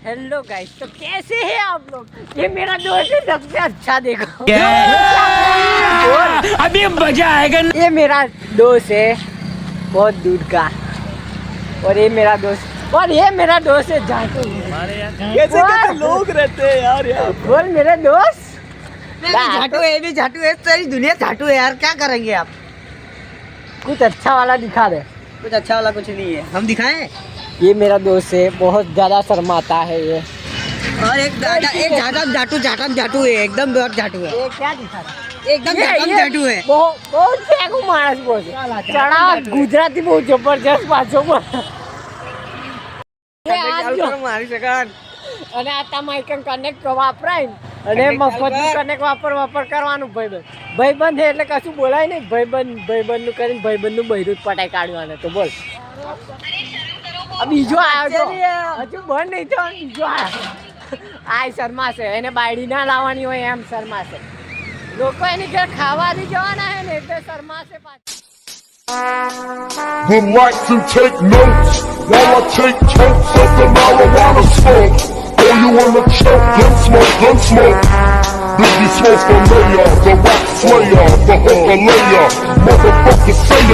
Hello guys, तो कैसे हैं आप लोग? ये मेरा दोस्त है, सबसे अच्छा देखो। अभी मजा आएगा। ये मेरा दोस्त है बहुत दूर का, और ये मेरा दोस्त, और ये मेरा दोस्त है झाटू। कैसे कैसे लोग रहते हैं यार यहाँ। बोल मेरे दोस्त। झाटू है, भी झाटू है, सारी दुनिया झाटू है यार। क्या करेंगे आप? कुछ अच्छा वाला दिखा दे। कुछ अच्छा वाला कुछ नहीं है, हम दिखाएं। ये मेरा दोस्त है, बहुत ज्यादा शर्माता है ये। और एक झाटू है, एकदम बहुत झाटू है, ये क्या दिखा रहा है? एकदम झाटू है। बहुत फेंकू माणस बोल चढ़ा गुजराती बहुत जबरदस्त પાછો મારી સગાન અને આ તમાઈકન કનેક્ટ વાપરાય અને મફતનું કનેક્ટ વાપર કરવાનું ભાઈબંધ એટલે કશું બોલાય નહીં. ભાઈબંધનું કરીને ભાઈબંધનું બૈરું જ પટાઈ કાઢવાનું. તો બોલ બીજો આવ્યો તો હજુ બંધ નહીં થયો. બીજો આવ્યો આ શર્માશે, એને બાયડી ના લાવવાની હોય એમ શર્માશે. લોકો એની ઘર ખાવાથી જવાના હે ને એટલે શર્માશે પાછું. Would like to take notes while I take totes of the marijuana smoke. Oh, you wanna choke? Gun smoke. Biggie smoke for mayor, the rap slayer, the hooker layer, motherfucker sayer.